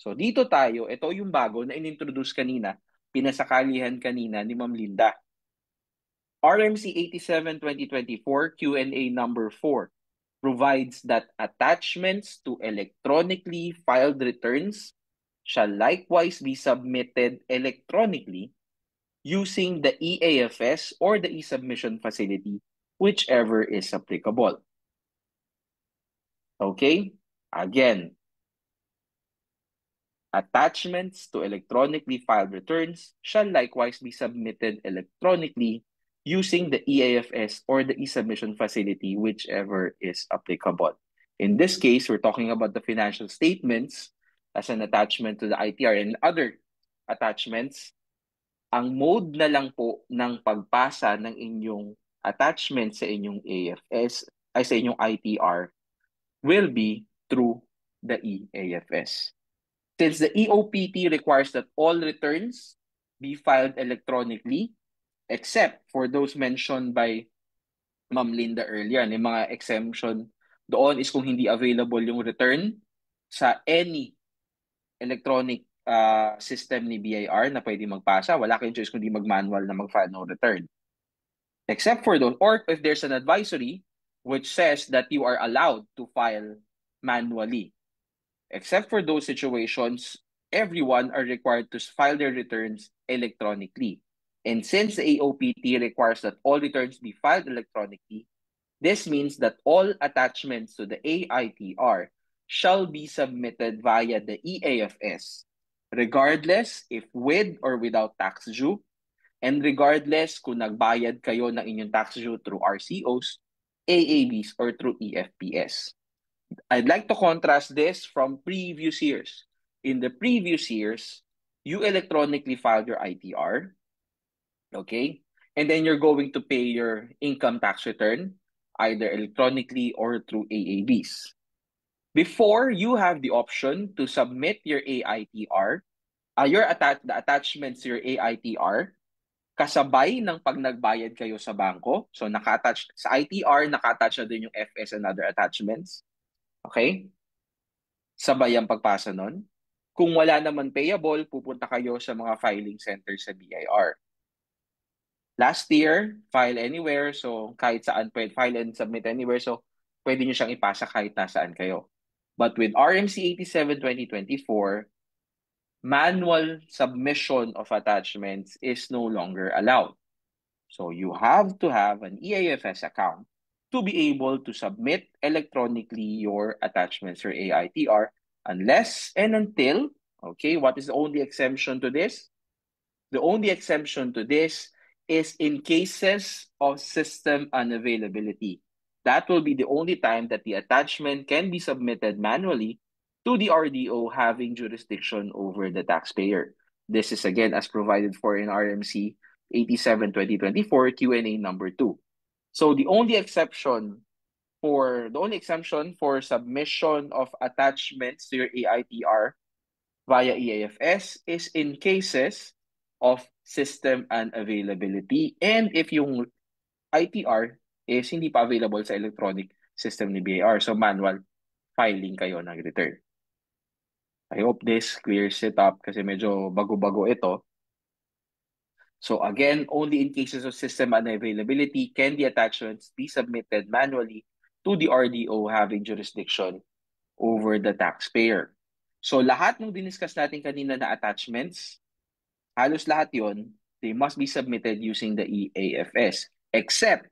So dito tayo, ito yung bago na inintroduce kanina, pinasakalihan kanina ni Ma'am Linda. RMC 87-2024 Q&A number 4 provides that attachments to electronically filed returns shall likewise be submitted electronically using the EAFS or the e-submission facility, whichever is applicable. Okay? Again, attachments to electronically filed returns shall likewise be submitted electronically using the EAFS or the e-submission facility, whichever is applicable. In this case, we're talking about the financial statements as an attachment to the ITR and other attachments. Ang mode na lang po ng pagpasa ng inyong attachment sa inyong AFS ay sa inyong ITR will be through the EAFS. Since the EOPT requires that all returns be filed electronically, except for those mentioned by Ma'am Linda earlier, yung mga exemption doon is kung hindi available yung return sa any electronic system ni BIR na pwede magpasa, wala kayong choice kundi mag-manual na mag-file no return. Except for those, or if there's an advisory which says that you are allowed to file manually. Except for those situations, everyone are required to file their returns electronically. And since the AOPT requires that all returns be filed electronically, this means that all attachments to the AITR shall be submitted via the EAFS, regardless if with or without tax due, and regardless kung nagbayad kayo ng inyong tax due through RCOs, AABs, or through EFPS. I'd like to contrast this from previous years. In the previous years, you electronically filed your ITR, okay? And then you're going to pay your income tax return, either electronically or through AABs. Before, you have the option to submit your AITR, the attachments to your AITR, kasabay ng pag nagbayad kayo sa bangko. So, naka-attach sa ITR, naka-attach na din yung FS and other attachments. Okay? Sabay ang pagpasa nun. Kung wala naman payable, pupunta kayo sa mga filing center sa BIR. Last year, file anywhere. So, kahit saan pwede file and submit anywhere. So, pwede nyo siyang ipasa kahit nasaan kayo. But with RMC 87-2024, manual submission of attachments is no longer allowed. So, you have to have an EAFS account to be able to submit electronically your attachments or AITR unless and until, okay, what is the only exemption to this? The only exemption to this is in cases of system unavailability. That will be the only time that the attachment can be submitted manually to the RDO having jurisdiction over the taxpayer. This is again as provided for in RMC 87-2024 Q&A number 2. So the only exemption for submission of attachments to your AITR via EAFS is in cases of system unavailability and if yung ITR is hindi pa available sa electronic system ni BIR. So manual filing kayo ng return. I hope this clears it up kasi medyo bago-bago ito. So again, only in cases of system unavailability can the attachments be submitted manually to the RDO having jurisdiction over the taxpayer. So lahat ng diniscuss natin kanina na attachments, halos lahat yon, they must be submitted using the EAFS. Except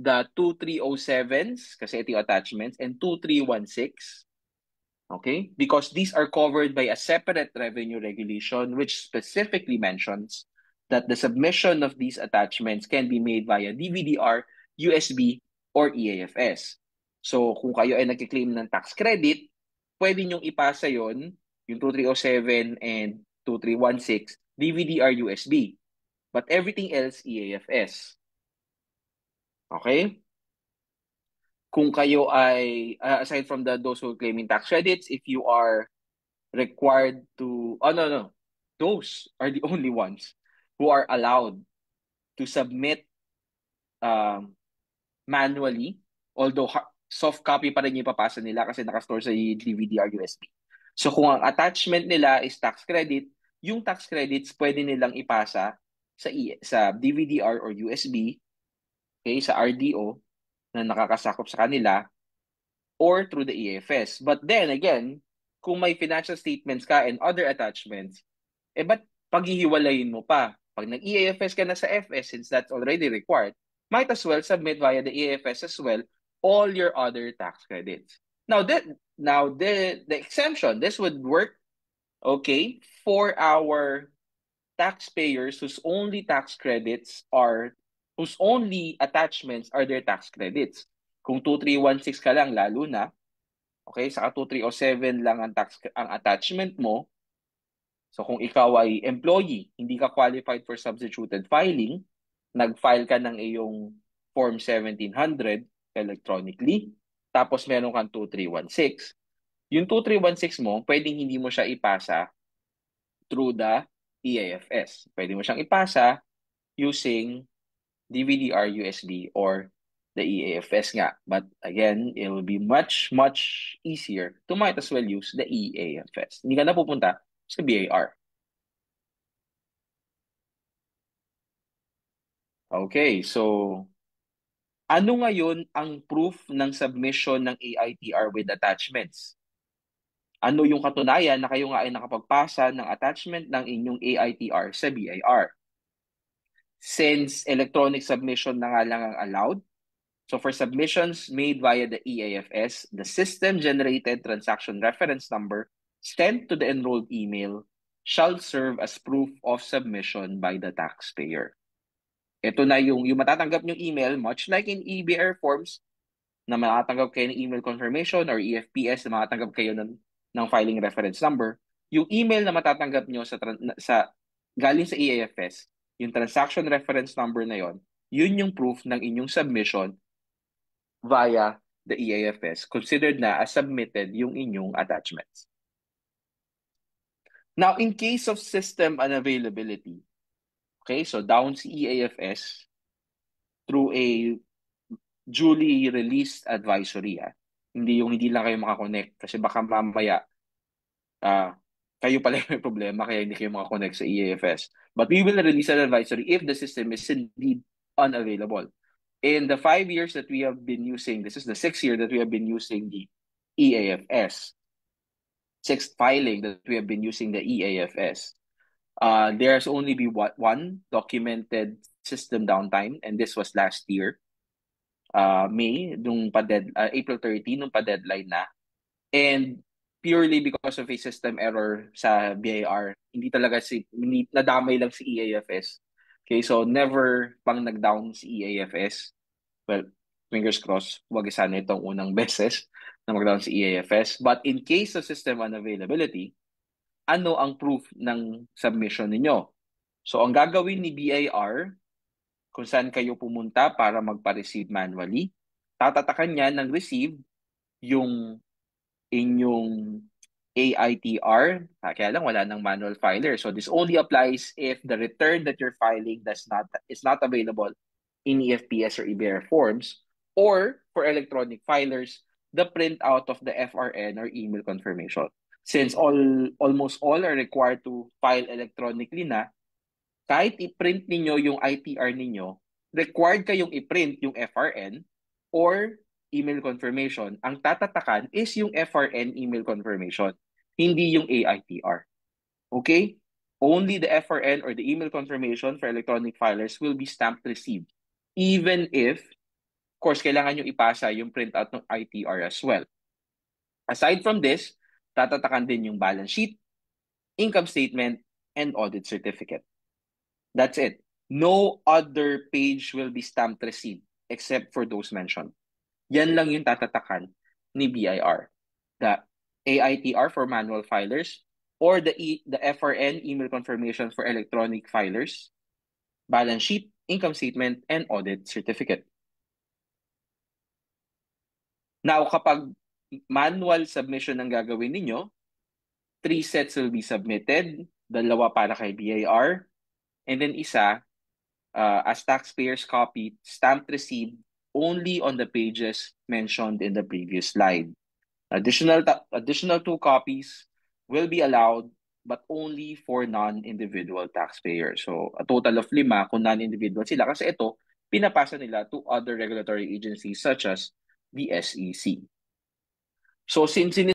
the 2307s, kasi ito yung attachments, and 2316, okay? Because these are covered by a separate revenue regulation which specifically mentions that the submission of these attachments can be made via DVD-R, USB, or EAFS. So, kung kayo ay nagkiklaim ng tax credit, pwede nyong ipasa yon, yung 2307 and 2316, DVD-R, USB. But everything else, EAFS. Okay? Kung kayo ay, aside from those who are claiming tax credits, if you are required to, those are the only ones who are allowed to submit manually, although soft copy pa rin yung ipapasa nila kasi nakastore sa DVD or USB. So kung ang attachment nila is tax credit, yung tax credits pwede nilang ipasa sa DVD-R or USB, okay, sa RDO na nakakasakop sa kanila or through the EFS. But then again, kung may financial statements ka and other attachments, ba't paghihiwalayin mo pa? Pag nag-EAFS ka na sa FS, since that's already required, might as well submit via the EAFS as well all your other tax credits. Now the exemption, this would work, okay, for our taxpayers whose only attachments are their tax credits. Kung 2316 ka lang, lalo na, okay, saka 2307 lang ang attachment mo. So kung ikaw ay employee, hindi ka qualified for substituted filing, nag-file ka ng iyong Form 1700 electronically, tapos meron kang 2316. Yung 2316 mo, pwedeng hindi mo siya ipasa through the EAFS. Pwede mo siyang ipasa using DVD-R, USB, or the EAFS nga. But again, it will be much, much easier to might as well use the EAFS. Hindi ka na pupunta sa BAR. Okay, so ano ngayon ang proof ng submission ng AITR with attachments? Ano yung katunayan na kayo nga ay nakapagpasa ng attachment ng inyong AITR sa BIR? Since electronic submission na nga lang ang allowed, so for submissions made via the EAFS, the system-generated transaction reference number sent to the enrolled email shall serve as proof of submission by the taxpayer. Ito na yung matatanggap yung email, much like in EBR forms, na matatanggap kayo ng email confirmation or EFPS na matatanggap kayo ng filing reference number. Yung email na matatanggap nyo galing sa EAFS, yung transaction reference number na yon, yun yung proof ng inyong submission via the EAFS, considered na as submitted yung inyong attachments. Now, in case of system unavailability, okay, so down si EAFS through a duly released advisory. Hindi lang kayo makakonect kasi baka mamaya kayo pala may problema kaya hindi kayo makakonect sa EAFS. But we will release an advisory if the system is indeed unavailable. In the 5 years that we have been using, this is the 6th year that we have been using the EAFS, 6th filing that we have been using the EAFS. There's only been one documented system downtime, and this was last year. May, April 30, nung pa-deadline na. And purely because of a system error sa BIR, nadamay lang si EAFS. Okay, so never pang nag-down si EAFS. Well, fingers crossed, wag sana itong unang beses na mag-down si EAFS. But in case of system unavailability, ano ang proof ng submission ninyo? So ang gagawin ni BIR, kung saan kayo pumunta para magpa-receive manually, tatatakan niya ng receive yung inyong AITR, kaya lang wala ng manual filer. So this only applies if the return that you're filing is not available in EFPS or EBR forms, or for electronic filers, the printout of the FRN or email confirmation. Since almost all are required to file electronically na, kahit i-print ninyo yung ITR ninyo, required kayong i-print yung FRN or email confirmation. Ang tatatakan is yung FRN email confirmation, hindi yung AITR. Okay? Only the FRN or the email confirmation for electronic filers will be stamped received. Even if, of course, kailangan nyo ipasa yung printout ng ITR as well. Aside from this, tatatakan din yung balance sheet, income statement, and audit certificate. That's it. No other page will be stamped receipt except for those mentioned. Yan lang yung tatatakan ni BIR. The AITR for manual filers or the FRN email confirmation for electronic filers, balance sheet, income statement, and audit certificate. Now, kapag manual submission ang gagawin ninyo, 3 sets will be submitted, 2 para kay BIR, and then isa as taxpayers copy, stamped receipt only on the pages mentioned in the previous slide. Additional 2 copies will be allowed, but only for non-individual taxpayers. So a total of 5 kung non-individual sila, kasi ito pinapasa nila to other regulatory agencies such as the SEC. So since